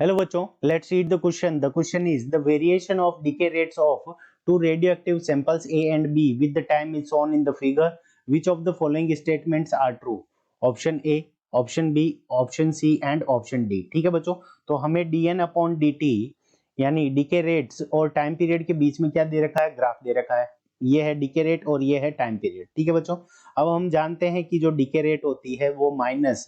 Hello बच्चों, let's read the question. The question is the variation of decay rates of two radioactive samples A and B with the time is shown in the figure. Which of the following statements are true? Option A, option B, option C and option D. ठीक है बच्चों, तो हमें dn upon dt यानी DK rates और time period के बीच में क्या दे रखा है, ग्राफ दे रखा है. ये है डीके रेट और ये है टाइम पीरियड. ठीक है बच्चों, अब हम जानते हैं कि जो डीके रेट होती है वो minus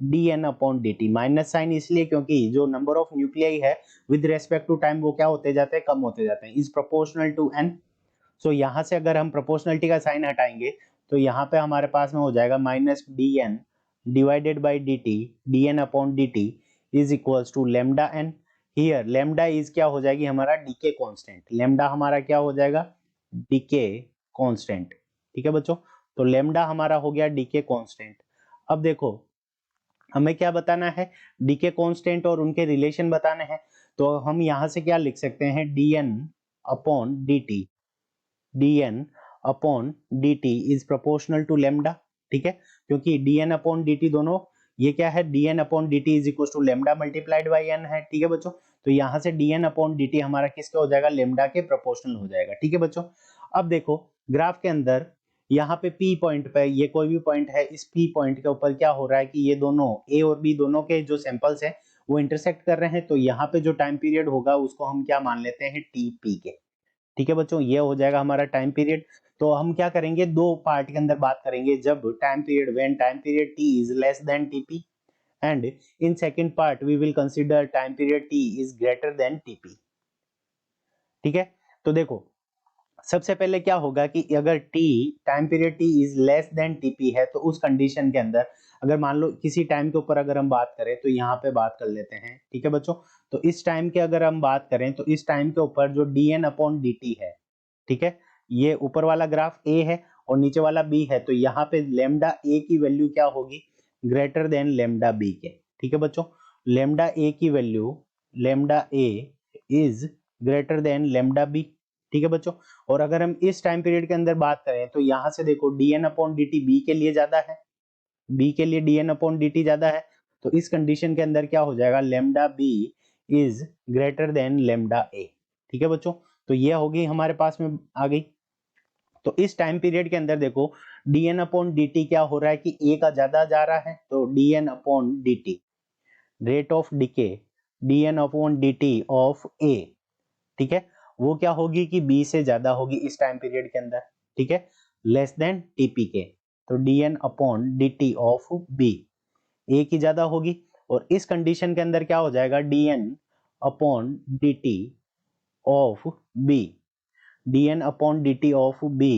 D N upon D T. Minus sign इसलिए क्योंकि जो नंबर ऑफ न्यूक्लियाई है विद रेस्पेक्ट टू टाइम वो क्या होते जाते हैं, कम होते जाते हैं. Is proportional to N. So यहाँ से अगर हम प्रोपोर्शनलिटी का साइन हटाएंगे तो यहाँ पे हमारे पास में हो जाएगा minus D n divided by d t. D N upon D t is equals to lambda n. Here lambda is क्या हो जाएगी, हमारा डीके कांस्टेंट. लेमडा हमारा क्या हो जाएगा, डीके कांस्टेंट. ठीक है बच्चों, तो लेमडा हमारा हो गया डीके कांस्टेंट. अब देखो हमें क्या बताना है, डीके कांस्टेंट और उनके रिलेशन बताने हैं. तो हम यहां से क्या लिख सकते हैं, dn upon dt. dn upon dt is proportional to lambda. ठीक है, क्योंकि dn अपॉन dt दोनों ये क्या है, dn upon dt is equal to lambda multiplied by n है. ठीक है बच्चों, तो यहां से dn अपॉन dt हमारा किसके हो जाएगा, लेमडा के प्रोपोर्शनल हो जाएगा. ठीक है बच्चों, अब देखो ग्राफ के अंदर यहाँ पे P पॉइंट पे, ये कोई भी पॉइंट है, इस P पॉइंट के ऊपर क्या हो रहा है कि ये दोनों A और B दोनों के जो सैंपल्स हैं वो इंटरसेक्ट कर रहे हैं. तो यहाँ पे जो टाइम पीरियड होगा उसको हम क्या मान लेते हैं, TP के. ठीक है बच्चों, ये हो जाएगा हमारा टाइम पीरियड. तो हम क्या करेंगे, दो पार्ट के अंदर बात करेंगे. जब time period, when time period T is less than TP, and in second part we will consider time period T is greater than TP. ठीक है, तो देखो सबसे पहले क्या होगा कि अगर time period T is less then TP है तो उस कंडीशन के अंदर अगर मान लो किसी टाइम के ऊपर अगर हम बात करें तो यहाँ पे बात कर लेते हैं. ठीक है बच्चों, तो इस टाइम के अगर हम बात करें तो इस टाइम के ऊपर जो d N upon D t है, ठीक है, ये ऊपर वाला ग्राफ ए है और नीचे वाला बी है. तो यहाँ पे लेमडा ए की वैल्यू क्या होगी, ग्रेटर देन लेमडा बी के. ठीक है बच्चों, लेमडा ए की value, lambda a is greater than lambda b. ठीक है बच्चों, और अगर हम इस टाइम पीरियड के अंदर बात करें तो यहां से देखो dn अपॉन dt b के लिए ज्यादा है, b के लिए dn अपॉन dt ज्यादा है. तो इस कंडीशन के अंदर क्या हो जाएगा, lambda b is greater than lambda a. ठीक है बच्चों, तो ये होगी हमारे पास में आ गई. तो इस टाइम पीरियड के अंदर देखो dn अपॉन dt क्या हो रहा है कि a का ज्यादा जा रहा है. तो dn upon dt, rate of decay, dn upon dt of a, ठीक है, वो क्या होगी कि b से ज्यादा होगी इस टाइम पीरियड के अंदर. ठीक है, लेस देन टीपी के. तो dn upon dt of b a की ज्यादा होगी. और इस कंडीशन के अंदर क्या हो जाएगा, dn upon dt of b, dn upon dt of b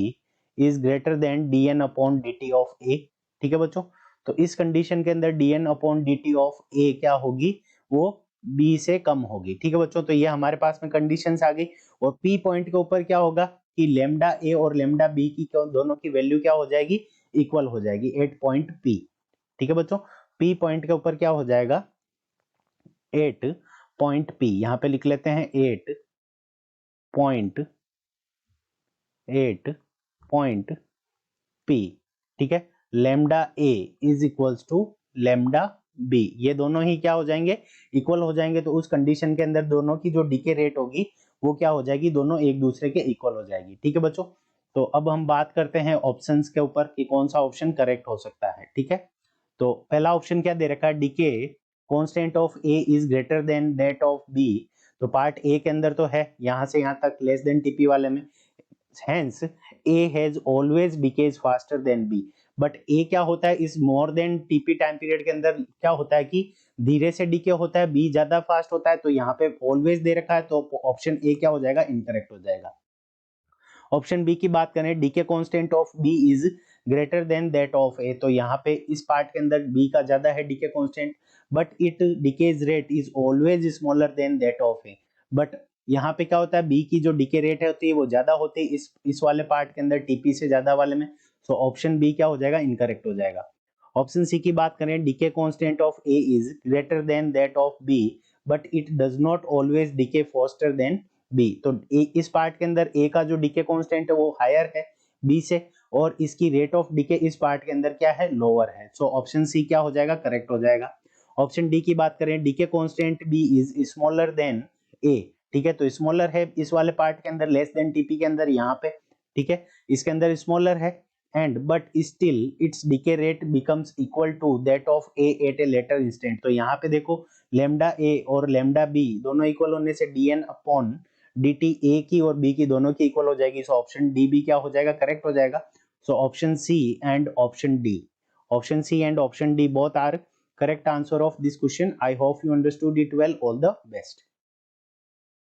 is greater then dn upon dt of a. ठीक है बच्चों, तो इस कंडीशन के अंदर dn upon dt of a क्या होगी, वो b से कम होगी. ठीक है बच्चों, तो ये हमारे पास में कंडीशंस आ गई. और p पॉइंट के ऊपर क्या होगा कि लेमडा a और लेमडा b की दोनों की वैल्यू क्या हो जाएगी, इक्वल हो जाएगी एट पॉइंट p. ठीक है बच्चों, p पॉइंट के ऊपर क्या हो जाएगा, 8 पॉइंट p. यहाँ पे लिख लेते हैं 8 पॉइंट p. ठीक है, lambda a is equals to lambda b. ये दोनों ही क्या हो जाएंगे, इक्वल हो जाएंगे. तो उस कंडीशन के अंदर दोनों की जो डीके रेट होगी वो क्या हो जाएगी, दोनों एक दूसरे के इक्वल हो जाएगी. ठीक है बच्चों, तो अब हम बात करते हैं ऑप्शंस के ऊपर कि कौन सा ऑप्शन करेक्ट हो सकता है. ठीक है, तो पहला ऑप्शन क्या दे रखा है, DK constant of a is greater than that of b. तो पार्ट ए के अंदर तो है, यहां से यहां तक लेस देन टीपी वाले में. Hence, A has always decays faster than B. But A क्या होता है, इस more than TP time period के अंदर क्या होता है कि धीरे से डीके होता है, B ज्यादा फास्ट होता है. तो यहाँ पे ऑलवेज दे रखा है, तो ऑप्शन ए क्या हो जाएगा, इनकरेक्ट हो जाएगा. ऑप्शन बी की बात करें, decay constant of B is greater than that of A. तो यहाँ पे इस पार्ट के अंदर बी का ज्यादा है decay constant, but it decays rate is always smaller than that of A. But यहाँ पे क्या होता है, बी की जो डीके रेट है होती है वो ज्यादा होती है इस वाले पार्ट के अंदर टीपी से ज्यादा वाले में. सो ऑप्शन बी क्या हो जाएगा, इनकरेक्ट हो जाएगा. ऑप्शन सी की बात करें, decay constant of A is greater than that of B but it does not always decay faster than B. तो इस पार्ट के अंदर ए का जो डीके कांस्टेंट है वो हायर है बी से, और इसकी रेट ऑफ डीके इस पार्ट के अंदर क्या है, लोअर है. सो ऑप्शन सी क्या हो जाएगा, करेक्ट हो जाएगा. ऑप्शन डी की बात करें, decay constant B is smaller than A, ठीक है, तो स्मॉलर है इस वाले पार्ट के अंदर, लेस देन टीपी के अंदर यहाँ पे, ठीक है, इसके अंदर स्मॉलर है, and but still it's decay rate becomes equal to that of a at a later instant. तो यहाँ पे देखो लेमडा ए और लेमडा बी दोनों इक्वल होने से dn अपॉन dt ए की और बी की दोनों की इक्वल हो जाएगी, सो ऑप्शन डी भी क्या हो जाएगा, करेक्ट हो जाएगा। So option c and option d, option c and option d both are correct answer of this question. I hope you understood it well. All the best.